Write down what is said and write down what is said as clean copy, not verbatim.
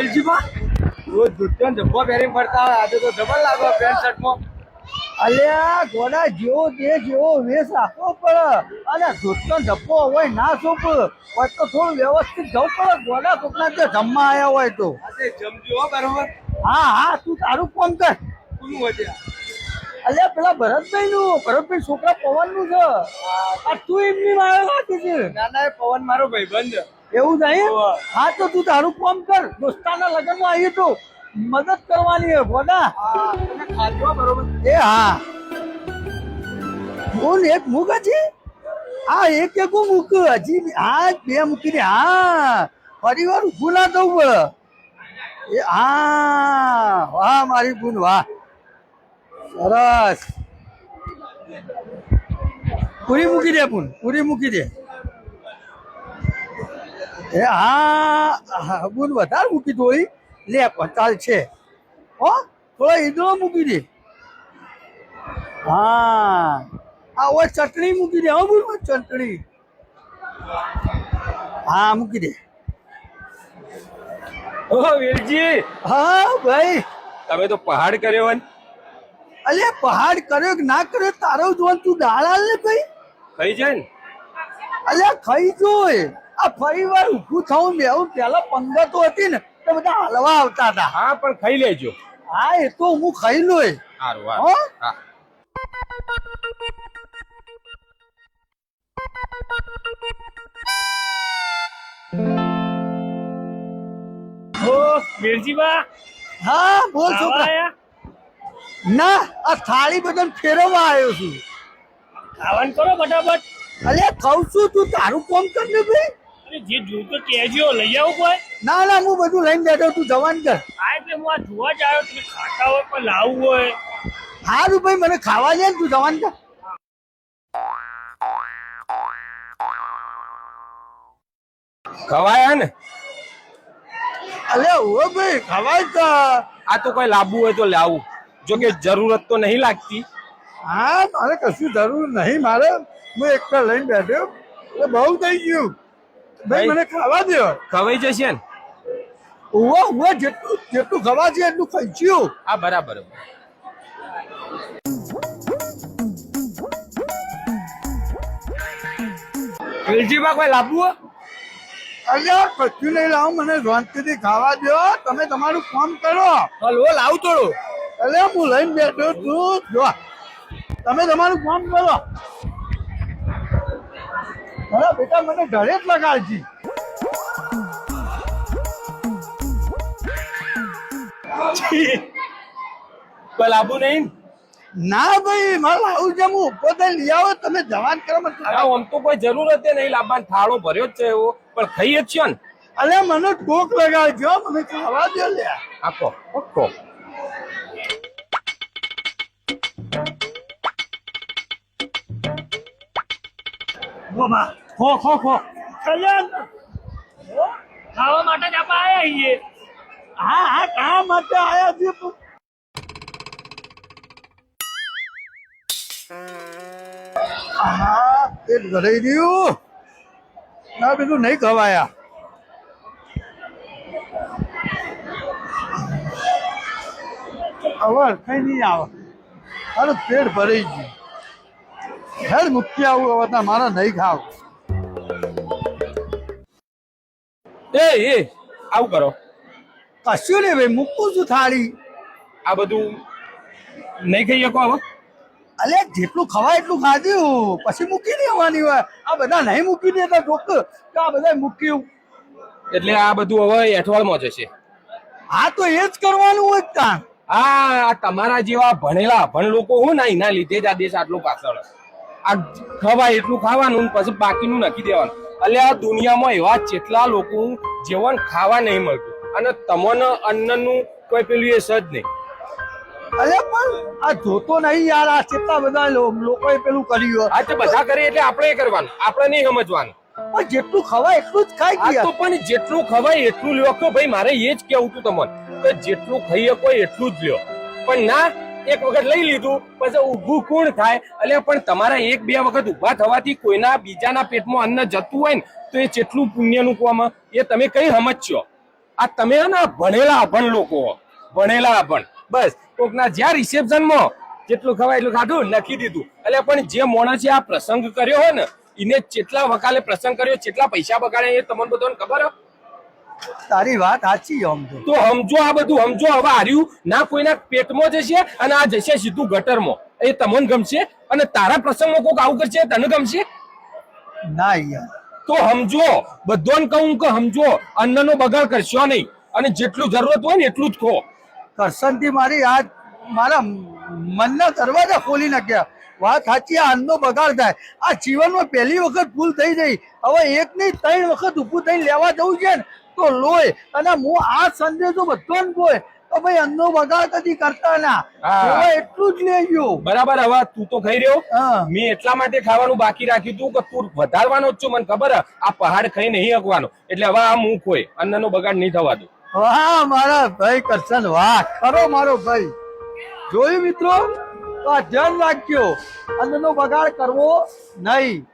વેલજીમાં રોજ દૂધનો ડબ્બો પહેરીને ફરતા હોય, આજે તો ડબલ લાગો પેન્ટ શર્ટમાં. અલ્યા ગોડા જેવો દે જેવો વેશ રાખવો પડે અને દૂધનો ડબ્બો હોય ના શું હોય તો થોડું વ્યવસ્થિત જવું પડે. ગોડા કોકના જે જમવા આવ્યા હોય તો જમજો બરોબર. હા હા તું તારું ફોન કર. કોનું હોય અલ્યા પેલા ભરતભાઈ છોકરા પવન નું છે. તું એમની મારે વાંચી છે. ના ના એ પવન મારો ભાઈબંધ. એવું નહીં? હા તો તું તારું કામ કર. દોસ્તાના લગ્નમાં આવી તો મદદ કરવાની હે ગોડા. બરોબર. એ હા બોલ એક મૂક હજી. હા એક મૂક હજી. હા બે મૂકી દે. હા ફરી વાર ઊભું ના થવું પડે. એ હા વાહ મારી બુન વાહ સરસ. પૂરી મૂકી દે બુન, પૂરી મૂકી દે. એ હા બુન વધારે મૂકી દો. લે ચાલ છે હો. થોડો ઈદળો મૂકી દે. હા ઓય ચટણી મૂકી દે. હો બુન ચટણી. હા મૂકી દે. ઓહો વીરજી, હા ભાઈ. તમે તો પહાડ કર્યો હોય. અલે પહાડ કર્યો કે ના કર્યો તારો જોન. તું દાળ હાલ ને ભાઈ. થઈ જાય ને. અલ્યા ખાઈ જોય. આ ફરી વાર ઊભું થવું બેવું. પેલા પંગતો હતી ને તો બધા હલવા આવતા હતા. હા પણ ખાઈ લેજો. હા એ તો હું ખાઈ લોય. સારું હો હા. ઓ વીરજીબા, હા બોલ છોકરા. ના આ થાળી બધાને ફેરવવા આવ્યો છું. ખાવાનું કરો ફટાફટ. અલ્યા ખાઉં છું. તું તારું કામ કર ને ભાઈ. અરે જે જોતો કહેજો, લઈ આવું કોઈ. ના ના હું બધું લઈને બેઠો. તું જવાન કર. હા એટલે હું આ જોવા જ આવ્યો. તમે ખાતા હોય પણ લાવવું હોય. સારું ભાઈ મને ખાવા દે ને. તું જવાન કર. ખવાયા ને. અલ્યા ઓ ભાઈ ખવાય તો. આ તો કોઈ લાવવું હોય તો લાવું. જો કે જરૂરત તો નહીં લાગતી. હા મારે કશું જરૂર નહીં. મારે હું એકલા લઈને બેઠો. એ બહુ થઈ ગયું ભાઈ. મને ખાવા દો. ખવાઈ જશે ને. જેટલું ખવા છે એટલું ખાઈચ્યું. આ બરાબર. વેલજીબા કોઈ લાવવું? અલ્યા કશું નહીં લાવું. મને શાંતિથી ખાવા દો. તમે તમારું કામ કરો. હલવો લાવું થોડું. અલ્યા હું લઈને બેઠો છું. જો તમે તમારું કામ કરો. અરે બેટા મને ઘરે જ લગાડજી. કોઈ લાવવું નહીં. ના ભાઈ મારે લાવું છે. હું ઉપર થઈ લઈ આવો. તમે જવાન કરો. આમ તો કોઈ જરૂરત નહીં લાવવાનો. થાળો ભર્યો જ છે એવો. પણ ખાઈએ જ છે ને. અલ્યા મને ટોક લગાડજો. મને ખાવા દો લે. આખો આખો. ખો ખાવા માટે જ આપણે આયા છીએ. હા હા કામ માટે આયા છે. હા પેટ ભરાઈ ગયું. ના બીજું નહીં ખવાયા. હવે કઈ નહીં આવે. અરે પેટ ભરાઈ ગયું. હેર મૂકી આવું. હવે મારે નહીં ખાવ. એ આવું કરો. કશું નહીં ભાઈ. મૂકું છું થાળી. આ બધું નહીં ખાઈ શકો હવે. અલે જેટલું ખવાય એટલું ખાધું. પછી મૂકી દેવાની હોય. આ બધા નહીં મૂકી દેતા જોક. આ બધા મૂક્યું એટલે આ બધું હવે એઠવાડમાં જશે. હા તો એ જ કરવાનું હોય કામ. આ તમારા જેવા ભણેલા ભણ લોકો હું ના એના લીધે જ આ દેશ આટલું પાછળ. આ ખવાય એટલું ખાવાનું પછી બાકીનું નાખી દેવાનું. એટલે આ દુનિયામાં એવા જેટલા લોકો જેવણ ખાવા નહીં મળતું અને તમને અન્નનું કોઈ પેલું એ સજ નહીં. અરે પણ આ જોતો નહીં યાર. આ કેટલા બધા લોકોએ પેલું કર્યું. આ તો બધા કરે એટલે આપણે કરવાનું. આપણે નહીં સમજવાનું. પણ જેટલું ખવાય એટલું જ ખાઈ આ ગયા. તો પણ જેટલું ખવાય એટલું લ્યો. કે ભાઈ મારે એ જ કેવું હતું તમને કે જેટલું ખાઈ શકો એટલું જ લ્યો. પણ ના એક વખત લઈ લીધું પછી ઊભું કોણ થાય. એટલે પણ તમારા એક બે વખત ઊભા થવાથી કોઈના બીજાના પેટમાં અન્ન જતું હોય ને તો એ જેટલું પુણ્યનું કામ એ તમે કઈ સમજશો. આ તમે હે ને ભણેલા અભણ લોકો હો. ભણેલા અભણ બસ કોકના જ્યાં રિસેપ્શનમાં જેટલું ખવાય એટલું ખાધું નાખી દીધું. એટલે પણ જે માણસે આ પ્રસંગ કર્યો હોય ને એને જેટલા વકાલે પ્રસંગ કર્યો જેટલા પૈસા બગાડે એ તમને બધાને ખબર હે? તારી વાત સાચી આમ તો સમજો આ બધું સમજો. હવે હાર્યું ના કોઈના પેટમાં જશે અને આ જશે સીધું ગટરમાં. એ તમને ગમશે? અને તારા પ્રસંગમાં કોઈક આવું કરશે તને ગમશે? ના યાર. તો સમજો, બધાને કહું કે સમજો, અન્નનો બગાડ કરશો નહીં અને જેટલું જરૂરત હોય ને એટલું જ ખો. કરસનથી મારી આ મારા મનના દરવાજા ખોલી નાખ્યા. વાત સાચી, આ અન્નનો બગાડ થાય. આ જીવનમાં પહેલી વખત ભૂલ થઈ ગઈ. હવે એક નહીં 3 વખત ઊભું થઈને લેવા જવું છે ને તો લોય. અને હું આ સંદેશો બધાને કહું તો ભાઈ અન્નનો બગાડ કદી કરતા ના. હવે એટલું જ લઈ ગયો. બરાબર. હવે તું તો ખાઈ રહ્યો. હા. મેં એટલા માટે ખાવાનું બાકી રાખ્યું તું કે તું વધારવાનો જ છું. મને ખબર હે આ પહાડ ખાઈ નહીં હકવાનો. એટલે હવે આ હું ખોય અન્નનો બગાડ નહીં થવા દઉં. વાહ મારા ભાઈ કરશન, વાહ ખરો મારો ભાઈ. જોયું મિત્રો, તો આ ધ્યાન રાખજો, અન્નનો બગાડ કરવો નહીં.